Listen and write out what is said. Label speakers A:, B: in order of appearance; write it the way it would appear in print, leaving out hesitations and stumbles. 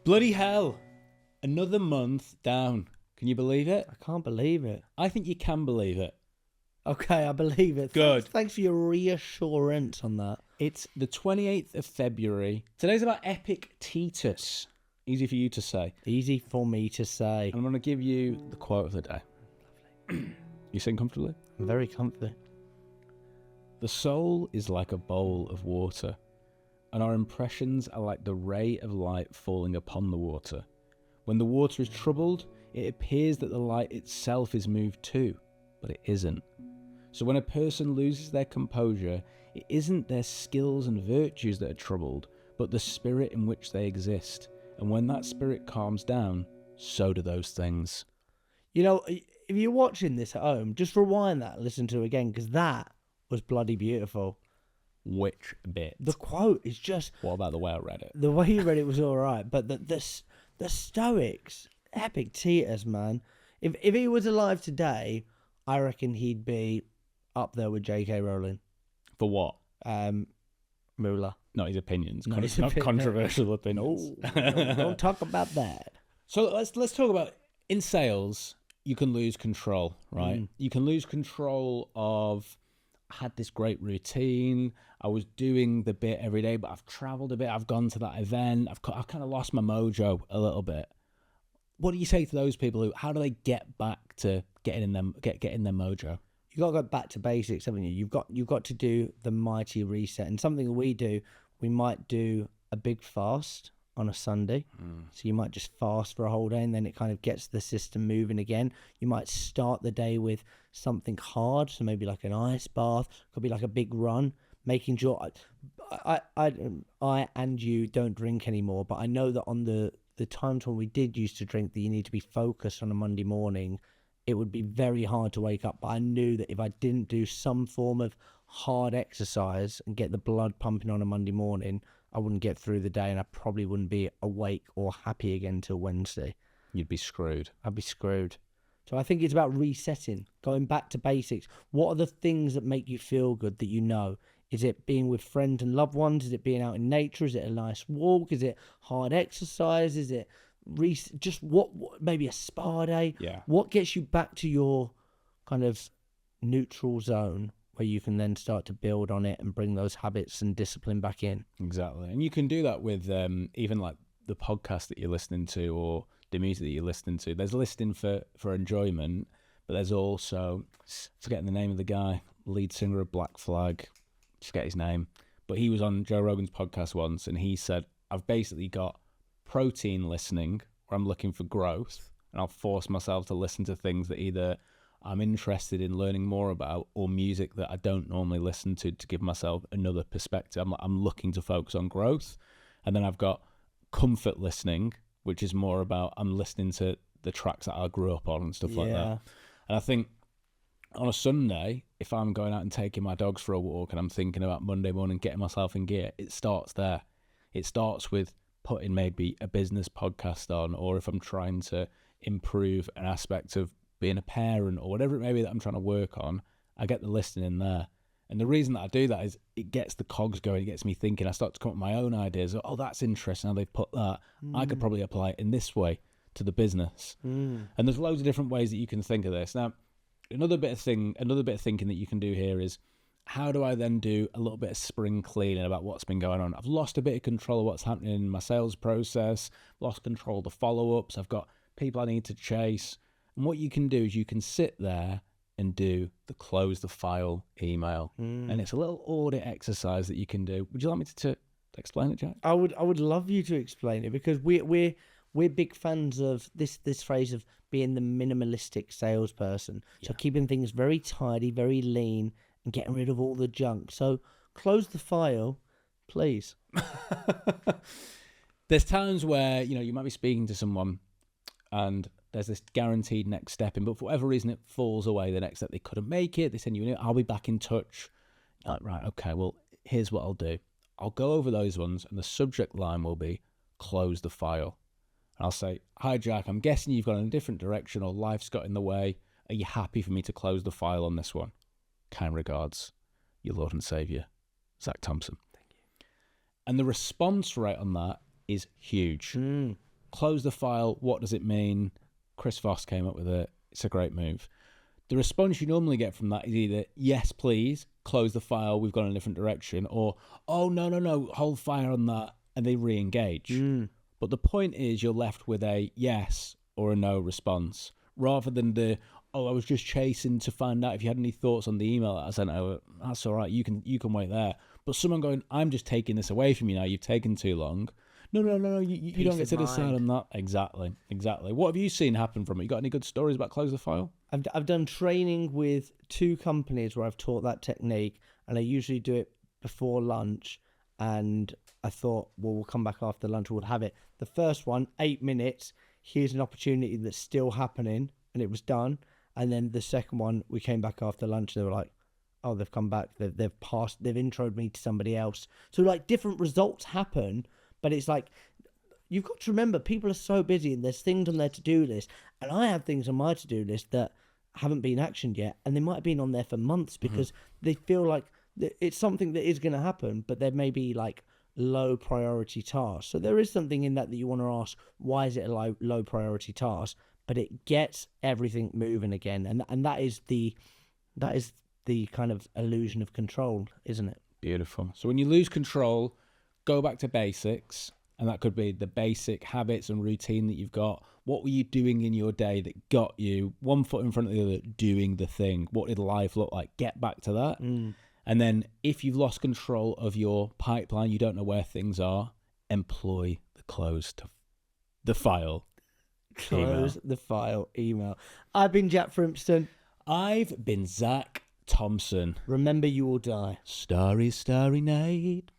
A: Bloody hell. Another month down. Can you believe it?
B: I can't believe it.
A: I think you can believe it.
B: Okay, I believe it.
A: Good.
B: Thanks for your reassurance on that.
A: It's the 28th of February. Today's about Epictetus. Easy for you to say.
B: Easy for me to say.
A: I'm going to give you the quote of the day. You sitting comfortably?
B: I'm very comfy.
A: The soul is like a bowl of water, and our impressions are like the ray of light falling upon the water. When the water is troubled, it appears that the light itself is moved too, but it isn't. So when a person loses their composure, it isn't their skills and virtues that are troubled, but the spirit in which they exist. And when that spirit calms down, so do those things.
B: You know, if you're watching this at home, just rewind that and listen to it again, because that was bloody beautiful.
A: Which bit?
B: The quote is just...
A: What about the way I read it?
B: The way you read it was all right, but the Stoics, Epictetus, man. If he was alive today, I reckon he'd be up there with J.K. Rowling.
A: For what?
B: Ruler.
A: Not his opinions.
B: Not his
A: not
B: opinion.
A: controversial opinions.
B: No, don't talk about that.
A: So let's talk about, in sales, you can lose control, right? You can lose control of, I had this great routine, I was doing the bit every day, but I've travelled a bit, I've gone to that event, I've kind of lost my mojo a little bit. What do you say to those people who, how do they get back to getting in their mojo?
B: You got to go back to basics, haven't you? You've got to do the mighty reset. And something we do, we might do a big fast on a Sunday. So you might just fast for a whole day, and then it kind of gets the system moving again. You might start the day with something hard, so maybe like an ice bath, could be like a big run, making sure I and you don't drink anymore, but I know that on the times when we did used to drink, that you need to be focused on a Monday morning, it would be very hard to wake up. But I knew that if I didn't do some form of hard exercise and get the blood pumping on a Monday morning, I wouldn't get through the day, and I probably wouldn't be awake or happy again till Wednesday.
A: You'd be screwed.
B: I'd be screwed. So I think it's about resetting, going back to basics. What are the things that make you feel good that you know? Is it being with friends and loved ones? Is it being out in nature? Is it a nice walk? Is it hard exercise? Is it just what maybe a spa day?
A: Yeah.
B: What gets you back to your kind of neutral zone where you can then start to build on it and bring those habits and discipline back in?
A: Exactly. And you can do that with even like the podcast that you're listening to or the music that you're listening to. There's listening for enjoyment, but there's also, forgetting the name of the guy, lead singer of Black Flag, forget his name, but he was on Joe Rogan's podcast once, and he said, I've basically got protein listening where I'm looking for growth, and I'll force myself to listen to things that either I'm interested in learning more about or music that I don't normally listen to give myself another perspective. I'm looking to focus on growth. And then I've got comfort listening, which is more about I'm listening to the tracks that I grew up on and stuff like that. And I think on a Sunday, if I'm going out and taking my dogs for a walk and I'm thinking about Monday morning, getting myself in gear, it starts there. It starts with putting maybe a business podcast on, or if I'm trying to improve an aspect of being a parent or whatever it may be that I'm trying to work on, I get the listening in there. And the reason that I do that is it gets the cogs going, it gets me thinking. I start to come up with my own ideas. Oh, that's interesting how they've put that. I could probably apply it in this way to the business. And there's loads of different ways that you can think of this. Now, another bit of thinking that you can do here is, how do I then do a little bit of spring cleaning about what's been going on? I've lost a bit of control of what's happening in my sales process, lost control of the follow-ups, I've got people I need to chase. And what you can do is you can sit there and do the close the file email. And it's a little audit exercise that you can do. Would you like me to explain it, Jack?
B: I would love you to explain it, because we're big fans of this phrase of being the minimalistic salesperson. So keeping things very tidy, very lean, and getting rid of all the junk. So close the file, please.
A: There's times where, you might be speaking to someone and there's this guaranteed next step in, but for whatever reason it falls away. The next step, they couldn't make it. They send you I'll be back in touch. You're like, right, okay, well, here's what I'll do. I'll go over those ones, and the subject line will be close the file. And I'll say, hi, Jack, I'm guessing you've gone in a different direction or life's got in the way. Are you happy for me to close the file on this one? Kind regards, your Lord and Saviour, Zach Thompson.
B: Thank you.
A: And the response rate on that is huge. close the file. What does it mean? Chris Voss came up with it. It's a great move. The response you normally get from that is either, yes, please, close the file, we've gone in a different direction, or, oh, no, hold fire on that, and they re-engage. But the point is you're left with a yes or a no response, rather than the, oh, I was just chasing to find out if you had any thoughts on the email that I sent over. That's all right, you can wait there. But someone going, I'm just taking this away from you now, you've taken too long. No, you don't get to decide on that. Exactly. What have you seen happen from it? You got any good stories about close the file?
B: I've done training with 2 companies where I've taught that technique, and I usually do it before lunch. And I thought, well, we'll come back after lunch, we'll have it. The first one, 8 minutes, here's an opportunity that's still happening, and it was done. And then the second one, we came back after lunch, they were like, oh, they've come back, they've passed, they've introed me to somebody else. So like different results happen, but it's like, you've got to remember, people are so busy and there's things on their to-do list. And I have things on my to-do list that haven't been actioned yet. And they might have been on there for months because they feel like it's something that is going to happen, but there may be like low priority tasks. So there is something in that you want to ask, why is it a low priority task? But it gets everything moving again. And that is the kind of illusion of control, isn't it?
A: Beautiful. So when you lose control, go back to basics. And that could be the basic habits and routine that you've got. What were you doing in your day that got you one foot in front of the other doing the thing? What did life look like? Get back to that. And then if you've lost control of your pipeline, you don't know where things are, employ the close to the file.
B: Close the file email. I've been Jack Frimpston.
A: I've been Zach Thompson.
B: Remember, you will die.
A: Starry, starry night.